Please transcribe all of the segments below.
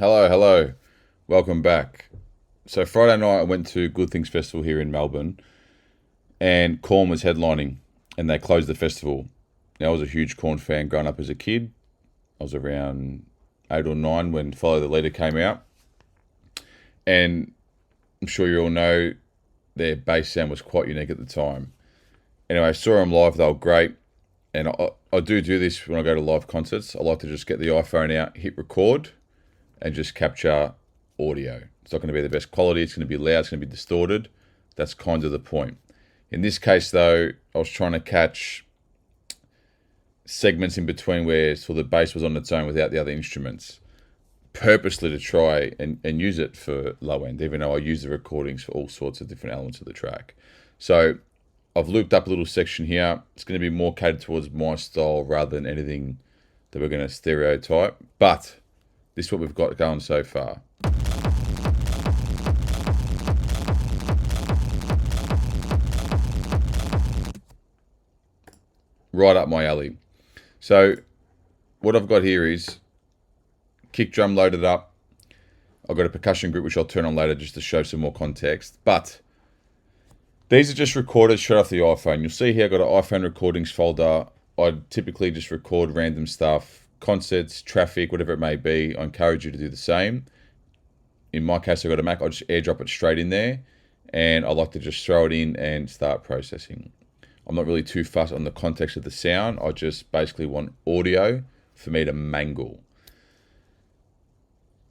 Hello. Welcome back. So Friday night I went to Good Things Festival here in Melbourne and KORN was headlining and they closed the festival. Now I was a huge KORN fan growing up as a kid. I was around 8 or 9 when Follow the Leader came out. And I'm sure you all know their bass sound was quite unique at the time. Anyway, I saw them live, they were great. And I do this when I go to live concerts. I like to just get the iPhone out, hit record, and just capture audio. It's not going to be the best quality, it's going to be loud, it's going to be distorted. That's kind of the point. In this case though, I was trying to catch segments in between where so the bass was on its own without the other instruments, purposely to try and use it for low end, even though I use the recordings for all sorts of different elements of the track. So I've looped up a little section here. It's going to be more catered towards my style rather than anything that we're going to stereotype. But this is what we've got going so far. Right up my alley. So what I've got here is kick drum loaded up. I've got a percussion group which I'll turn on later just to show some more context. But these are just recorded straight off the iPhone. You'll see here I've got an iPhone recordings folder. I typically just record random stuff, concerts, traffic, whatever it may be. I encourage you to do the same. In my case, I've got a Mac. I just airdrop it straight in there. And I like to just throw it in and start processing. I'm not really too fussed on the context of the sound. I just basically want audio for me to mangle.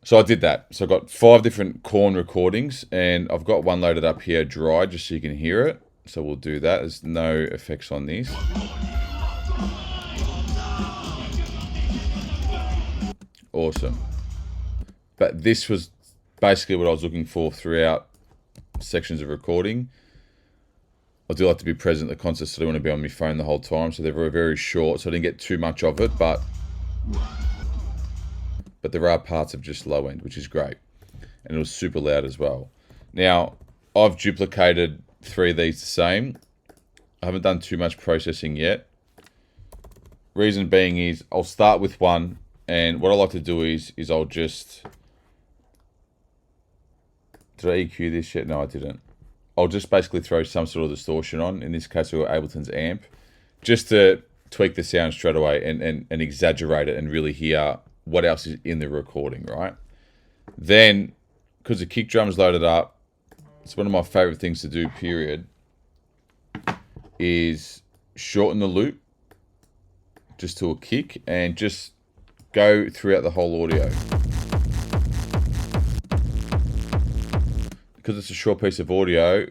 So I did that. So I've got 5 different KORN recordings and I've got one loaded up here dry just so you can hear it. So we'll do that. There's no effects on this. Awesome. But this was basically what I was looking for throughout sections of recording. I do like to be present at the concert, so I don't want to be on my phone the whole time. So they're very, very short, so I didn't get too much of it, but there are parts of just low end, which is great. And it was super loud as well. Now, I've duplicated 3 of these the same. I haven't done too much processing yet. Reason being is I'll start with one, and what I like to do is I'll just... Did I EQ this yet? No, I didn't. I'll just basically throw some sort of distortion on. In this case, we've got Abelton's amp, just to tweak the sound straight away and exaggerate it and really hear what else is in the recording, right? Then, because the kick drum's loaded up, it's one of my favorite things to do, period, is shorten the loop just to a kick and just go throughout the whole audio. Because it's a short piece of audio,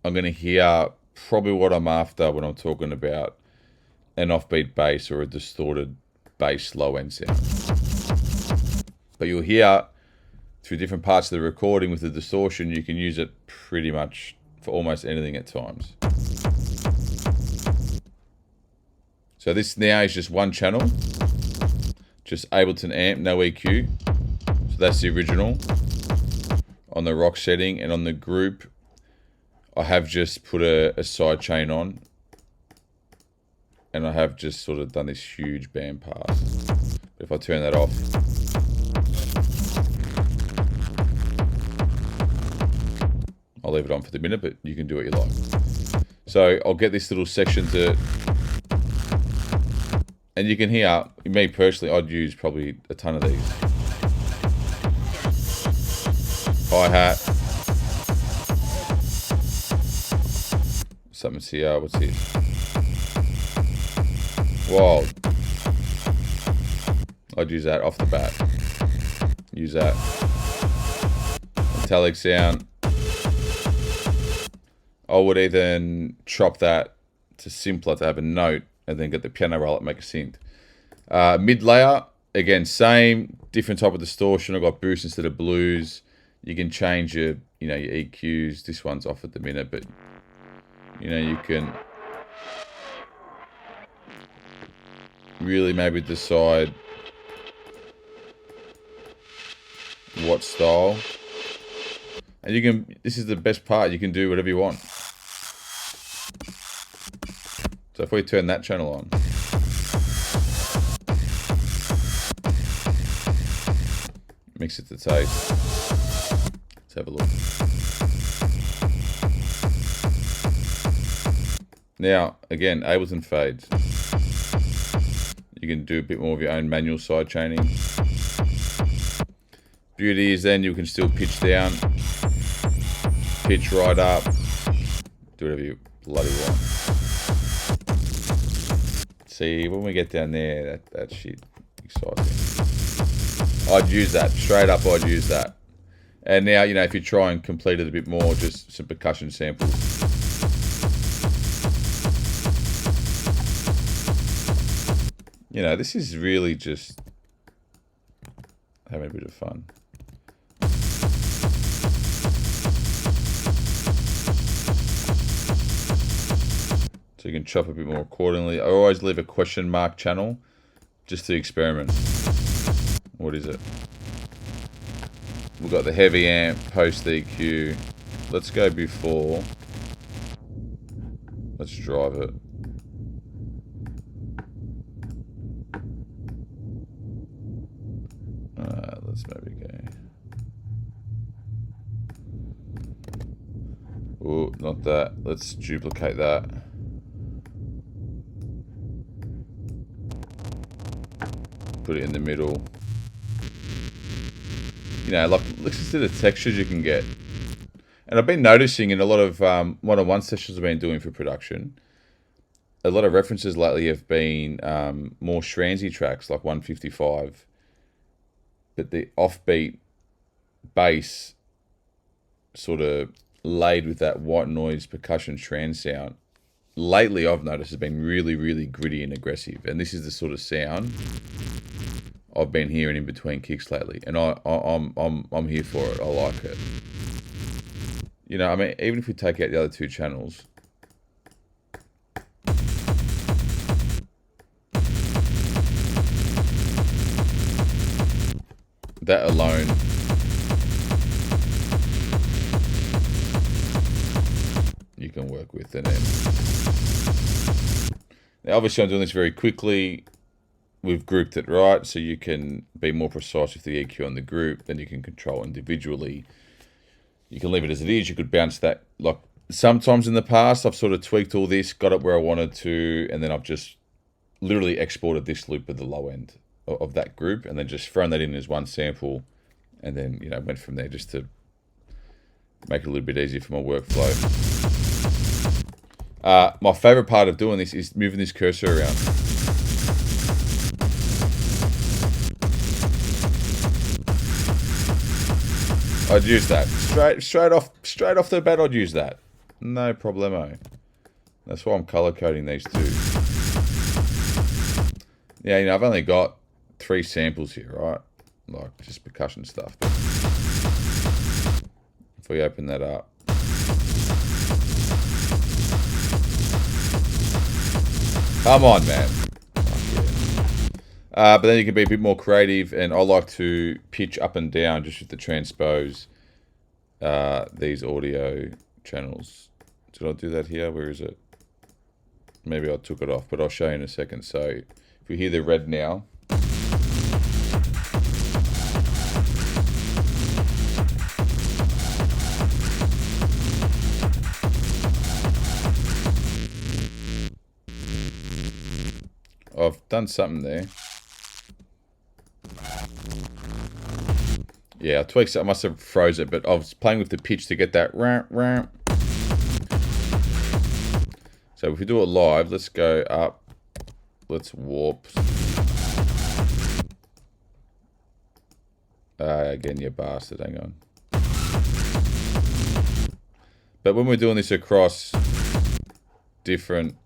I'm going to hear probably what I'm after when I'm talking about an offbeat bass or a distorted bass low end sound. But you'll hear through different parts of the recording with the distortion, you can use it pretty much for almost anything at times. So this now is just one channel, just Ableton amp, no EQ. So that's the original on the rock setting, and on the group I have just put a side chain on, and I have just sort of done this huge band pass. But if I turn that off, I'll leave it on for the minute, but you can do what you like. So I'll get this little section to, and you can hear, me personally, I'd use probably a ton of these. Hi-hat. Something's here, what's this? Wild. I'd use that off the bat. Use that. Metallic sound. I would even chop that to simpler to have a note and then get the piano roll up and make a synth. Mid layer, again, same, different type of distortion. I've got boost instead of blues. You can change your EQs. This one's off at the minute, but you can really maybe decide what style. And you can, this is the best part, you can do whatever you want. So if we turn that channel on, Mix it to taste. Let's have a look. Now, again, Abelton fades. You can do a bit more of your own manual side chaining. Beauty is then you can still pitch down, pitch right up, do whatever you bloody want. See, when we get down there, that shit exciting. I'd use that, straight up I'd use that. And now, you know, if you try and complete it a bit more, just some percussion samples. You know, this is really just having a bit of fun. So you can chop a bit more accordingly. I always leave a question mark channel just to experiment. What is it? We've got the heavy amp, post EQ. Let's go before. Let's drive it. Let's maybe go. Oh, not that. Let's duplicate that. Put it in the middle. You know, like, listen to the textures you can get. And I've been noticing in a lot of one-on-one sessions I've been doing for production, a lot of references lately have been more Schranzy tracks, like 155. But the offbeat bass sort of laid with that white noise percussion trance sound, lately I've noticed has been really, really gritty and aggressive. And this is the sort of sound I've been hearing in between kicks lately. And I'm here for it. I like it. You know, I mean, even if we take out the other two channels, that alone you can work with. And then now obviously I'm doing this very quickly. We've grouped it right so you can be more precise with the EQ on the group. Then you can control individually. You can leave it as it is. You could bounce that. Like sometimes in the past I've sort of tweaked all this, got it where I wanted to, and then I've just literally exported this loop at the low end of that group and then just thrown that in as one sample, and then, you know, went from there just to make it a little bit easier for my workflow. My favorite part of doing this is moving this cursor around. I'd use that straight off the bat. I'd use that, no problemo. That's why I'm color coding these two. Yeah, you know, I've only got 3 samples here, right? Like just percussion stuff. But if we open that up, come on, man. But then you can be a bit more creative, and I like to pitch up and down just with the transpose these audio channels. Did I do that here? Where is it? Maybe I took it off, but I'll show you in a second. So if we hear the red now, I've done something there. Yeah, I tweaked it. I must have froze it, but I was playing with the pitch to get that ramp, ramp. So if we do it live, let's go up. Let's warp. Again, you bastard, hang on. But when we're doing this across different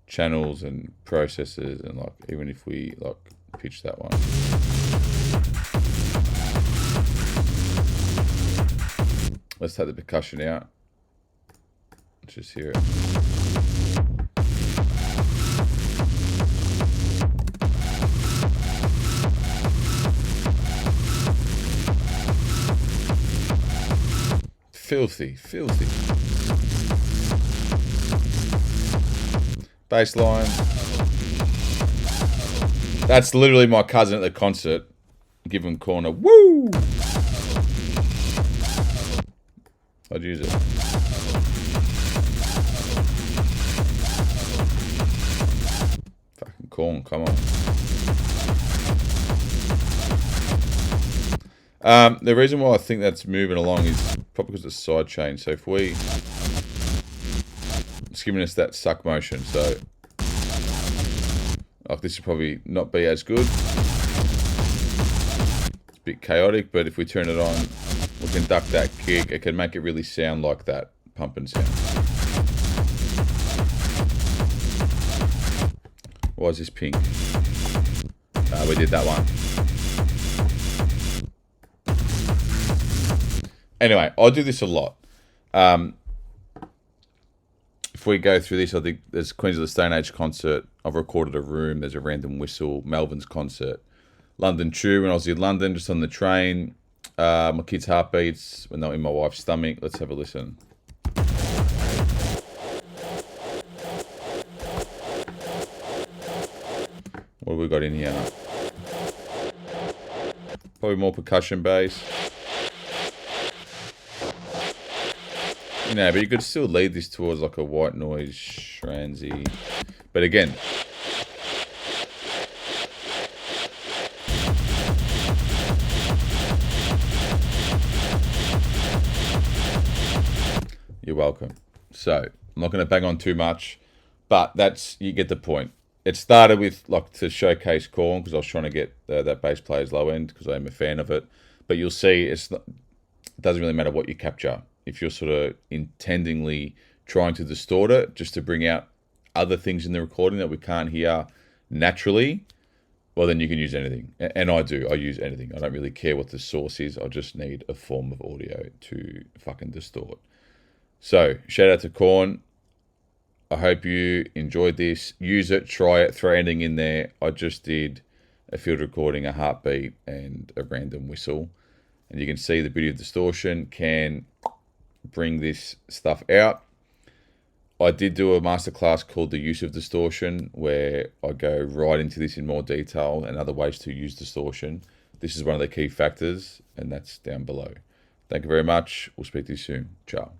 channels and processes, and like even if we like pitch that one, let's take the percussion out. Let's just hear it. Filthy, filthy. Bass line. That's literally my cousin at the concert. Give him KORN a woo! I'd use it. Fucking KORN, come on. The reason why I think that's moving along is probably because of the side chain. So if we... It's giving us that suck motion, so... Like this would probably not be as good. It's a bit chaotic, but if we turn it on, we can duck that kick. It can make it really sound like that pumping sound. Why is this pink? We did that one. Anyway, I do this a lot. If we go through this, I think there's Queens of the Stone Age concert. I've recorded a room. There's a random whistle. Melbourne's concert. London Tube when I was in London, just on the train. My kids' heartbeats when they were in my wife's stomach. Let's have a listen. What have we got in here? Probably more percussion bass. You know, but you could still lead this towards like a white noise, shranzy. But again, you're welcome. So, I'm not going to bang on too much, but that's, you get the point. It started with, like, to showcase KORN, because I was trying to get that bass player's low end, because I'm a fan of it. But you'll see, it doesn't really matter what you capture. If you're sort of intendingly trying to distort it, just to bring out other things in the recording that we can't hear naturally, well, then you can use anything. And I do. I use anything. I don't really care what the source is. I just need a form of audio to fucking distort. So, shout out to KORN. I hope you enjoyed this. Use it, try it, throw anything in there. I just did a field recording, a heartbeat, and a random whistle. And you can see the beauty of distortion can bring this stuff out. I did do a masterclass called The Use of Distortion, where I go right into this in more detail and other ways to use distortion. This is one of the key factors, and that's down below. Thank you very much. We'll speak to you soon. Ciao.